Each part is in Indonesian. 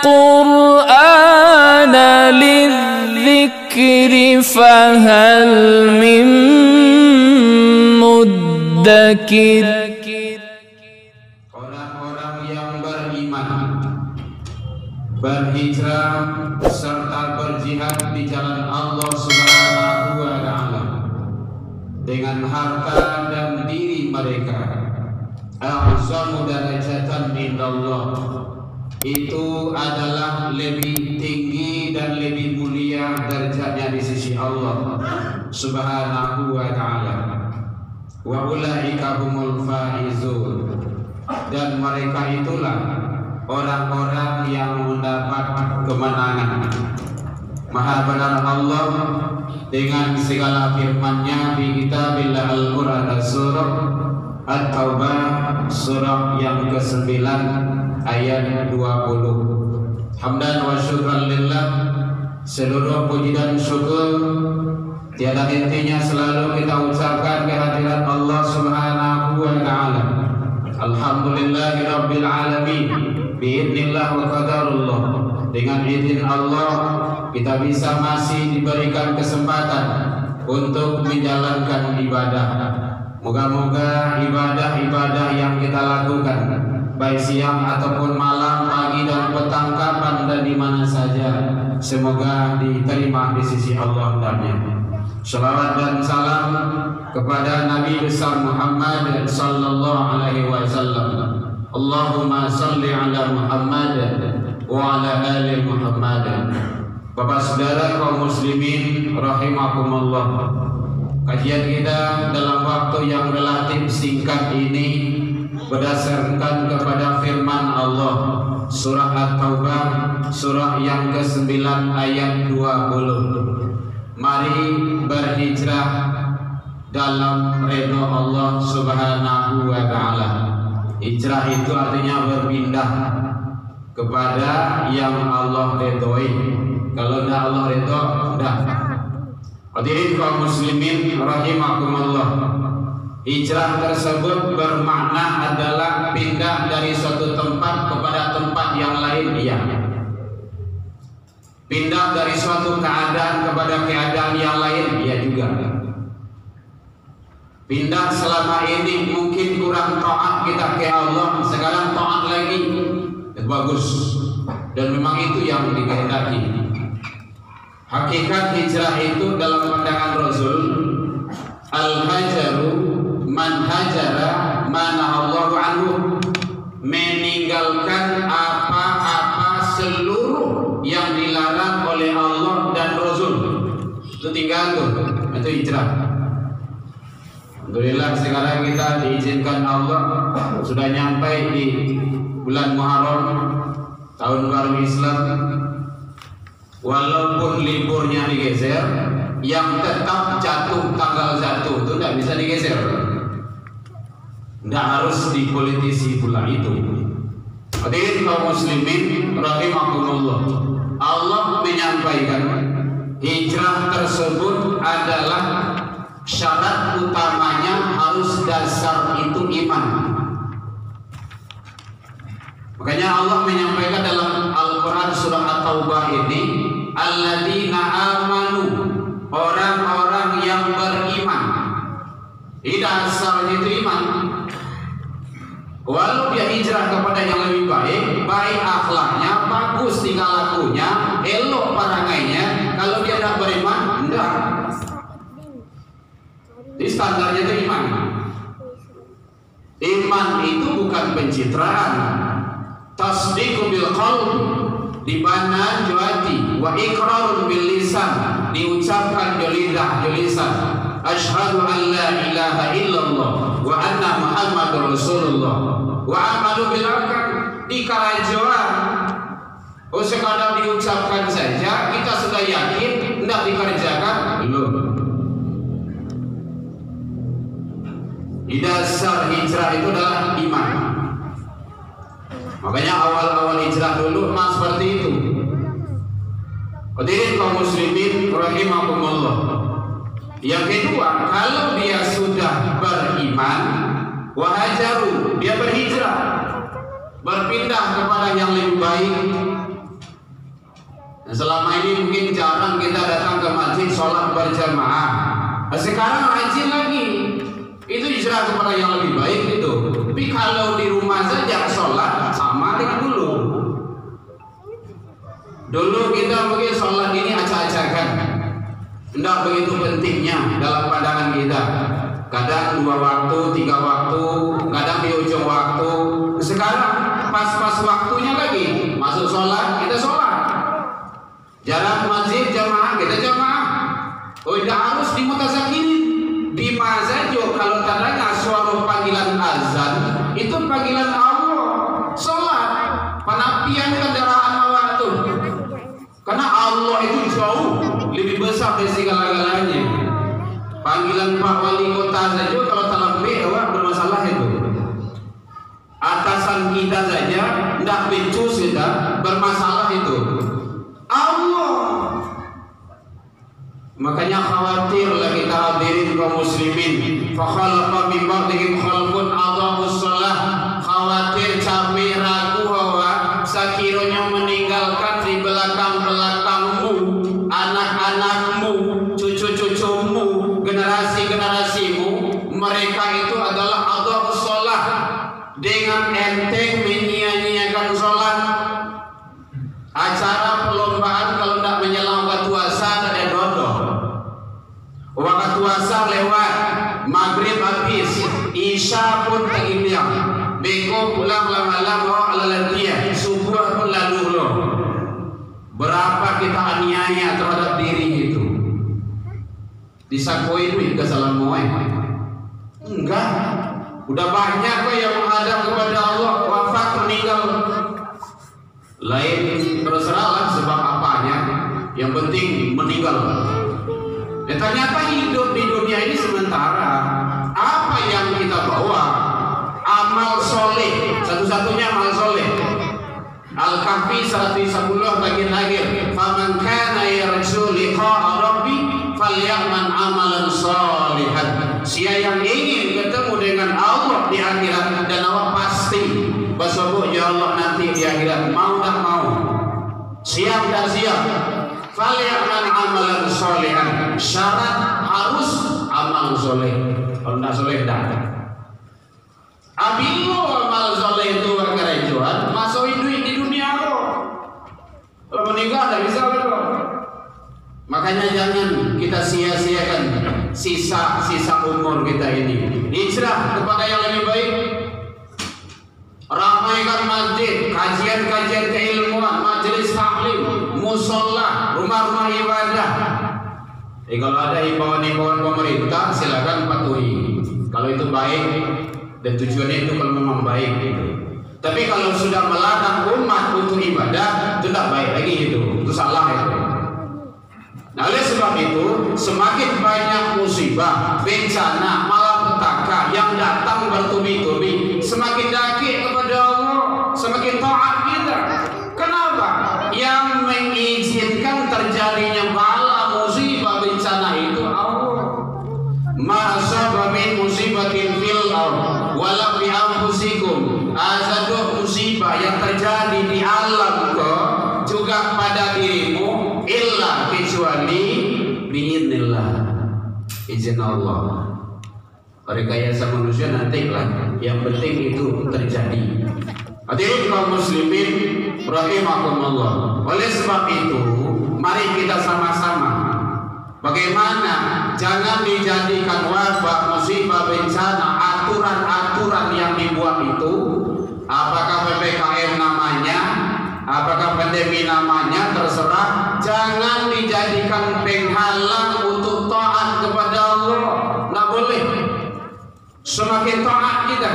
القرآن للذكر فهل من مدكر. Orang-orang yang beriman, berhijrah serta berjihad di jalan Allah Subhanahu wa Ta'ala dengan harta dan diri mereka, a'zamu darajatan indallah, itu adalah lebih tinggi dan lebih mulia derajatnya di sisi Allah Subhanahu wa Ta'ala. Wa ulaika humul faizun, dan mereka itulah orang-orang yang mendapat kemenangan. Maha benar Allah dengan segala firman-Nya di kitabillah Al-Quran, surah At-Taubah, surah yang ke-9 ayat 20. Hamdan wa syukran lillah, seluruh puji dan syukur tiada hentinya selalu kita ucapkan kehadirat Allah Subhanahu wa Ta'ala. Alhamdulillahi Rabbil Alamin, biidznillah wa qadarullah. Dengan izin Allah kita bisa masih diberikan kesempatan untuk menjalankan ibadah. Moga-moga ibadah-ibadah yang kita lakukan, baik siang ataupun malam, pagi dan petang, kapan dan di mana saja, semoga diterima di sisi Allah hendaknya. Salawat dan salam kepada Nabi besar Muhammad sallallahu alaihi wasallam. Allahumma salli ala Muhammad wa ala ali Muhammad. Bapak saudara kaum muslimin rahimakumullah, kajian kita dalam waktu yang relatif singkat ini berdasarkan kepada firman Allah, surah At-Taubah, surah yang ke-9 ayat 20. Mari berhijrah dalam ridho Allah Subhanahu wa Ta'ala. Hijrah itu artinya berpindah kepada yang Allah ridhoi. Kalau tidak Allah ridho, tidak. Hadirin kaum muslimin rahimakumullah, hijrah tersebut bermakna adalah pindah dari suatu tempat kepada tempat yang lain, iya. Pindah dari suatu keadaan kepada keadaan yang lain, iya juga. Pindah selama ini mungkin kurang taat kita ke Allah, sekarang taat lagi, itu bagus. Dan memang itu yang dikehendaki. Hakikat hijrah itu dalam pandangan Rasul, al-hajaru man hajara manahallahu anhu, meninggalkan apa-apa seluruh yang dilarang oleh Allah dan Rasul. Itu tinggal tuh, itu hijrah. Alhamdulillah sekarang kita diizinkan Allah sudah nyampai di bulan Muharram, tahun baru Islam. Walaupun liburnya digeser, yang tetap jatuh tanggal 1 itu tidak bisa digeser. Tidak harus dipolitisi pula itu. Hadirin kaum muslimin rahimakumullah, Allah menyampaikan hijrah tersebut adalah syarat utamanya harus dasar itu iman. Makanya Allah menyampaikan dalam Al-Quran surah At-Taubah ini, alladzina amanu, orang-orang yang beriman. Ini dasarnya itu iman. Walau dia hijrah kepada yang lebih baik, baik akhlaknya, bagus tingkah lakunya, elok perangainya, kalau dia tidak beriman, enggak. Jadi standarnya itu iman. Iman itu bukan pencitraan. Tasdiqu bil qalb, dibana hati, wa iqrarun bil lisan, diucapkan di lidah, di lisan. Asyhadu an la ilaha illallah wa anna Muhammadur Rasulullah, wa amalu bil arkan, dikarajoan. Oh, sekadar diucapkan saja kita sudah yakin, tidak dikerjakan belum. Di dasar hijrah itu adalah iman. Makanya awal-awal hijrah dulu memang seperti itu. Hadirin kaum muslimin rahimakumullah. Yang kedua, kalau dia sudah beriman, wahajaru, dia berhijrah, berpindah kepada yang lebih baik, Selama ini mungkin jarang kita datang ke masjid sholat berjamaah. Sekarang rajin lagi. Itu hijrah kepada yang lebih baik itu. Tapi kalau di rumah saja sholat sama dengan dulu. Dulu kita mungkin sholat ini acak-acakan, tidak begitu pentingnya dalam pandangan kita. Kadang 2 waktu, 3 waktu, kadang di ujung waktu. Sekarang pas-pas waktunya lagi masuk sholat kita sholat. Jarak masjid jamaah kita jamaah. Oh, tidak harus di mutazakirin. Di mazajo kalau tandanya suara panggilan azan itu panggilan Allah. Sholat penapian kendaraan Allah itu. Karena Allah itu jauh lebih besar dari segala-galanya. Panggilan Pak Wali Kota saja kalau terlebih bermasalah itu. Atasan kita saja tidak becus kita bermasalah itu. Allah. Makanya khawatirlah kita hadirin kaum muslimin. Fa khalafa min ba'dihim khalfun adhaa'us shalah. Khawatir capek ragu bahwa sekiranya meninggalkan di belakang-belakangmu anak-anakmu, cucu-cucumu, generasi-generasimu, mereka itu adalah adhaa'us shalah, dengan enteng menyia-nyiakan sholat. Acara perlombaan kalau tidak menjelang waktu asar ada dodol. Waktu asar lewat, maghrib habis, isya pun tak hilang. Beko pulang malam bawa ala latihan, subuh pun lalu loh. Berapa kita aniaya terhadap diri itu? Disakoi duit ke salam moe? Enggak. Udah banyak kok yang menghadap kepada Allah, wafat meninggal. Lain terserahlah sebab apanya, yang penting meninggal. Ternyata hidup di dunia ini sementara. Apa yang kita bawa? Amal soleh, satu-satunya amal soleh. Al-Kahfi 110 bagian akhir. Faman kana yarju liqa'a rabbi falyaman amalan sholihan. Siapa yang ingin ketemu dengan Allah di akhirat, dan awak pasti berseru ya Allah nanti di akhirat, mau tak mau, siap tak siap, falyaman amalan sholihan. Syarat harus amal soleh. Kalau tidak soleh tak. Abilo amal soleh itu berkerajuan, masuk duit di dunia lo. Kalau meninggal tak bisa lo. Makanya jangan kita sia-siakan sisa-sisa umur kita ini. Hijrah kepada yang lebih baik. Ramaikan masjid, kajian-kajian keilmuan, majelis taklim, musola, rumah-rumah ibadah. Kalau ada himbauan-himbauan pemerintah silakan patuhi. Kalau itu baik dan tujuannya itu kalau memang baik gitu. Tapi kalau sudah melarang umat untuk ibadah, itu tidak baik lagi itu salah itu. Nah, oleh sebab itu semakin banyak musibah, bencana, malapetaka yang datang bertubi-tubi, semakin dekat kepada Allah, semakin taat kita. Kenapa? Yang mengizinkan terjadinya bala, musibah, bencana itu Allah. Ma asaba min musibatin fil ardh wala fi anfusikum. Azab musibah yang terjadi di alam juga pada dirimu, illa kecuali biidznillah, izin Allah. Rekayasa manusia nanti lah, yang penting itu terjadi. Hadirin kaum muslimin rahimakumullah. Oleh sebab itu mari kita sama-sama bagaimana jangan dijadikan wabah, musibah, bencana, aturan-aturan yang dibuat itu, apakah PPKM namanya, apakah pandemi namanya, terserah, jangan dijadikan penghalang untuk taat kepada Allah. Nggak boleh. Semakin taat kita,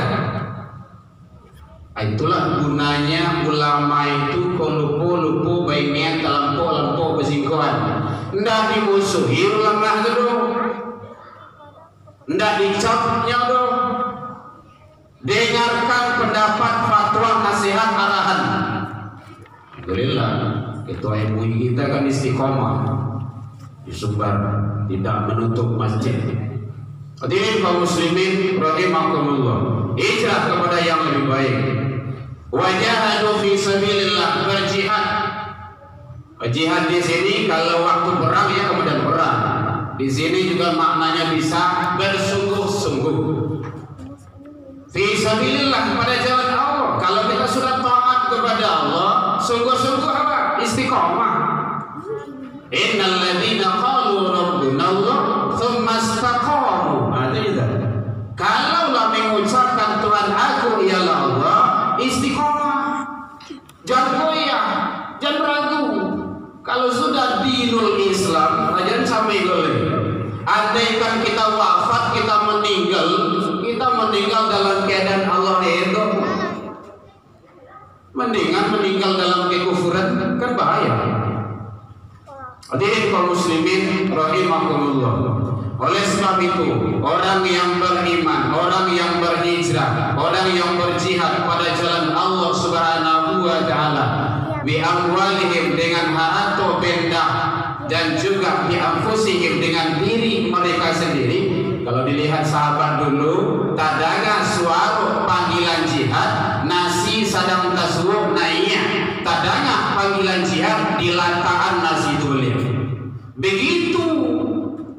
itulah gunanya ulama itu kolupo-lupo baiknya kelampo-lampo bersingkuhan. Nggak dimusuhi ulama itu dong, nggak dicapnya dong. Dengarkan pendapat, fatwa, nasihat, arahan. Alhamdulillah ketua MUI kita kan istiqomah di Sumbar, tidak menutup masjid. Hadirin kaum muslimin rahimakumullah, hijrah kepada yang lebih baik. Wajahadu fi sabilillah, berjihad Jihad di sini kalau waktu perang ya kemudian perang. Di sini juga maknanya bisa bersungguh-sungguh. Fi sabilillah, kepada jalan Allah. Kalau kita sudah taat kepada Allah, sungguh-sungguh apa? Istiqomah. Innal ladzina qalu rabbuna Allah tsumma istaqamu. Kalaulah mengucapkan Tuhan aku ialah Allah, istiqomah. Jangan goyah, jangan ragu. Kalau sudah dinul Islam, jangan sampai goyah. Andaikan kita wafat, kita meninggal dalam keadaan Allah itu, mendingan meninggal dalam kekufuran, kan bahaya. Hadirin kaum muslimin rahimakumullah. Oleh sebab itu, orang yang beriman, orang yang berhijrah, orang yang berjihad pada jalan Allah Subhanahu wa taala, bi amwalihim dengan harta benda, dan juga bi anfusihim dengan diri mereka sendiri. Kalau dilihat sahabat dulu, tadanga suara panggilan jihad, nasi sadang tasawuf naiyah. Tadanga panggilan jihad di lantaan nasi tulis. Begitu.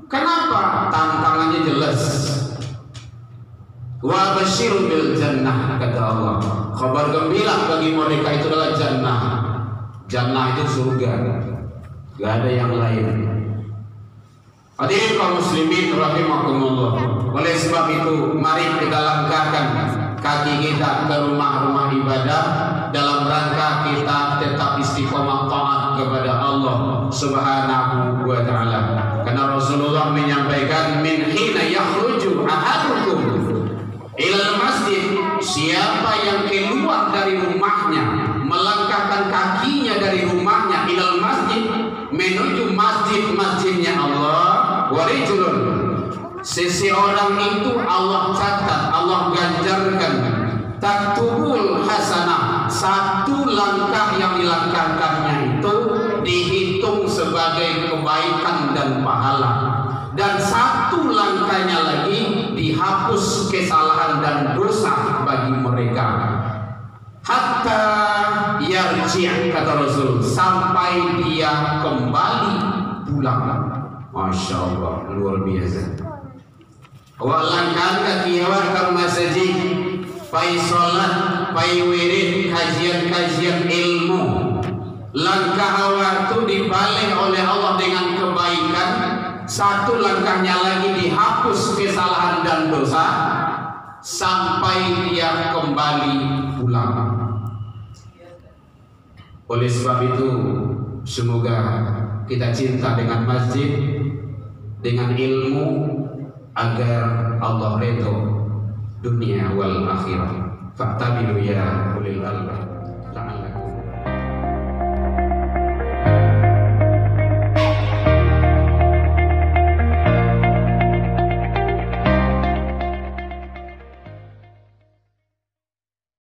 Kenapa? Tantangannya jelas. Wa basyir bil jannah, kata Allah. Kabar gembira bagi mereka itu adalah jannah. Jannah itu surga. Gak ada yang lain. Hadirin kaum muslimin rahimakumullah. Oleh sebab itu, mari kita langkahkan kaki kita ke rumah-rumah ibadah dalam rangka kita tetap istiqomah taat kepada Allah Subhanahu wa taala. Karena Rasulullah menyampaikan, min hina yakhruju ahadukum ilal masjid, siapa yang keluar dari rumahnya, melangkahkan kakinya dari rumahnya ilal masjid, menuju masjidnya Allah, warijulun, seseorang itu Allah catat, Allah ganjarkan, taktubul hasanah, satu langkah yang dilangkahkannya itu dihitung sebagai kebaikan dan pahala, dan satu langkahnya lagi dihapus kesalahan dan dosa bagi mereka. Hatta yarji', kata Rasul, sampai dia kembali pulang. Masya Allah, luar biasa. Walangkan kaki awak ke masjid, pai solat, pai wirid, kajian ilmu. Langkah awak itu dibalik oleh Allah dengan kebaikan. Satu langkahnya lagi dihapus kesalahan dan dosa sampai dia kembali pulang. Oleh sebab itu, semoga kita cinta dengan masjid, dengan ilmu, agar Allah ridho dunia wal akhirah. Fa'tabiru ya ulil albab.